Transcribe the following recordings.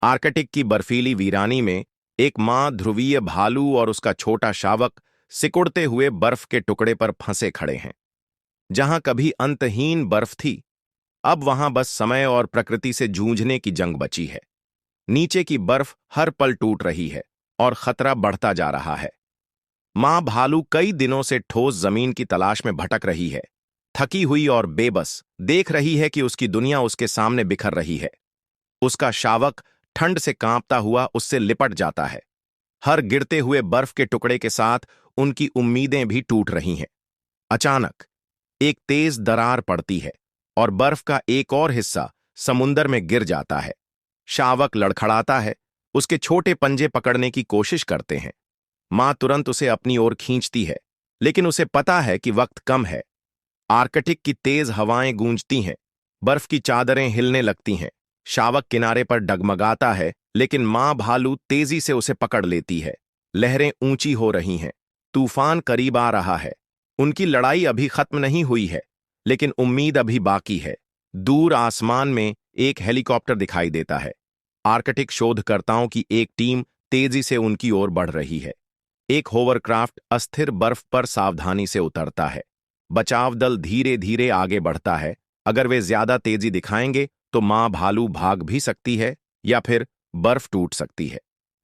Arctic की बर्फीली वीरानी में एक मां ध्रुवीय भालू और उसका छोटा शावक सिकुड़ते हुए बर्फ के टुकड़े पर फंसे खड़े हैं। जहां कभी अंतहीन बर्फ थी, अब वहां बस समय और प्रकृति से जूझने की जंग बची है। नीचे की बर्फ हर पल टूट रही है और खतरा बढ़ता जा रहा है। मां भालू कई दिनों से ठोस जमीन की तलाश में भटक रही है। थकी हुई और बेबस देख रही है कि उसकी दुनिया उसके सामने बिखर रही है। उसका शावक ठंड से कांपता हुआ उससे लिपट जाता है। हर गिरते हुए बर्फ के टुकड़े के साथ उनकी उम्मीदें भी टूट रही हैं। अचानक एक तेज दरार पड़ती है और बर्फ का एक और हिस्सा समुंदर में गिर जाता है। शावक लड़खड़ाता है, उसके छोटे पंजे पकड़ने की कोशिश करते हैं। मां तुरंत उसे अपनी ओर खींचती है, लेकिन उसे पता है कि वक्त कम है। आर्कटिक की तेज हवाएं गूंजती हैं, बर्फ की चादरें हिलने लगती हैं। शावक किनारे पर डगमगाता है, लेकिन मां भालू तेजी से उसे पकड़ लेती है। लहरें ऊंची हो रही हैं, तूफान करीब आ रहा है। उनकी लड़ाई अभी खत्म नहीं हुई है, लेकिन उम्मीद अभी बाकी है। दूर आसमान में एक हेलीकॉप्टर दिखाई देता है। आर्कटिक शोधकर्ताओं की एक टीम तेजी से उनकी ओर बढ़ रही है। एक होवरक्राफ्ट अस्थिर बर्फ पर सावधानी से उतरता है। बचाव दल धीरे धीरे आगे बढ़ता है। अगर वे ज्यादा तेजी दिखाएंगे तो मां भालू भाग भी सकती है या फिर बर्फ टूट सकती है।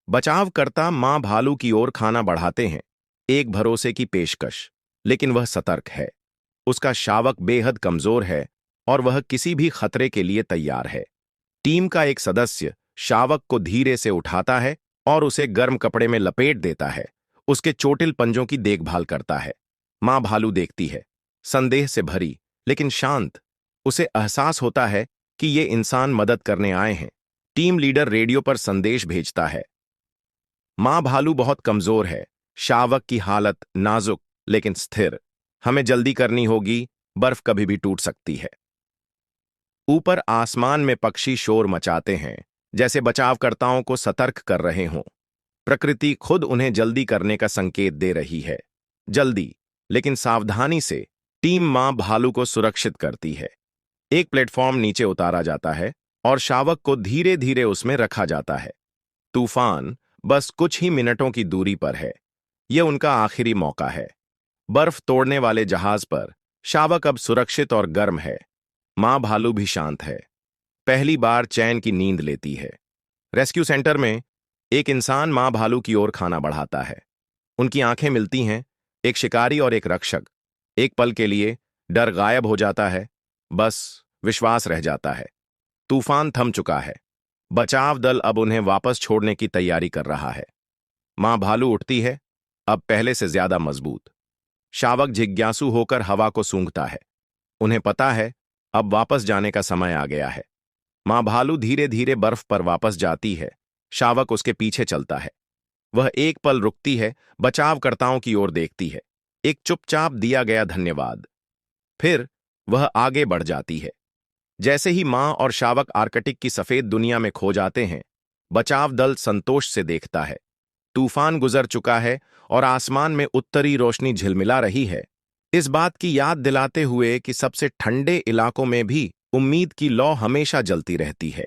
बचावकर्ता मां भालू की ओर खाना बढ़ाते हैं, एक भरोसे की पेशकश। लेकिन वह सतर्क है। उसका शावक बेहद कमजोर है और वह किसी भी खतरे के लिए तैयार है। टीम का एक सदस्य शावक को धीरे से उठाता है और उसे गर्म कपड़े में लपेट देता है। उसके चोटिल पंजों की देखभाल करता है। मां भालू देखती है, संदेह से भरी लेकिन शांत। उसे एहसास होता है कि ये इंसान मदद करने आए हैं। टीम लीडर रेडियो पर संदेश भेजता है। मां भालू बहुत कमजोर है, शावक की हालत नाजुक लेकिन स्थिर। हमें जल्दी करनी होगी, बर्फ कभी भी टूट सकती है। ऊपर आसमान में पक्षी शोर मचाते हैं, जैसे बचावकर्ताओं को सतर्क कर रहे हों। प्रकृति खुद उन्हें जल्दी करने का संकेत दे रही है। जल्दी, लेकिन सावधानी से टीम मां भालू को सुरक्षित करती है। एक प्लेटफॉर्म नीचे उतारा जाता है और शावक को धीरे धीरे उसमें रखा जाता है। तूफान बस कुछ ही मिनटों की दूरी पर है। यह उनका आखिरी मौका है। बर्फ तोड़ने वाले जहाज पर शावक अब सुरक्षित और गर्म है। मां भालू भी शांत है, पहली बार चैन की नींद लेती है। रेस्क्यू सेंटर में एक इंसान मां भालू की ओर खाना बढ़ाता है। उनकी आंखें मिलती हैं, एक शिकारी और एक रक्षक। एक पल के लिए डर गायब हो जाता है, बस विश्वास रह जाता है। तूफान थम चुका है। बचाव दल अब उन्हें वापस छोड़ने की तैयारी कर रहा है। मां भालू उठती है, अब पहले से ज्यादा मजबूत। शावक जिज्ञासु होकर हवा को सूंघता है। उन्हें पता है अब वापस जाने का समय आ गया है। मां भालू धीरे धीरे बर्फ पर वापस जाती है। शावक उसके पीछे चलता है। वह एक पल रुकती है, बचावकर्ताओं की ओर देखती है। एक चुपचाप दिया गया धन्यवाद। फिर वह आगे बढ़ जाती है। जैसे ही मां और शावक आर्कटिक की सफेद दुनिया में खो जाते हैं, बचाव दल संतोष से देखता है। तूफान गुजर चुका है और आसमान में उत्तरी रोशनी झिलमिला रही है, इस बात की याद दिलाते हुए कि सबसे ठंडे इलाकों में भी उम्मीद की लौ हमेशा जलती रहती है।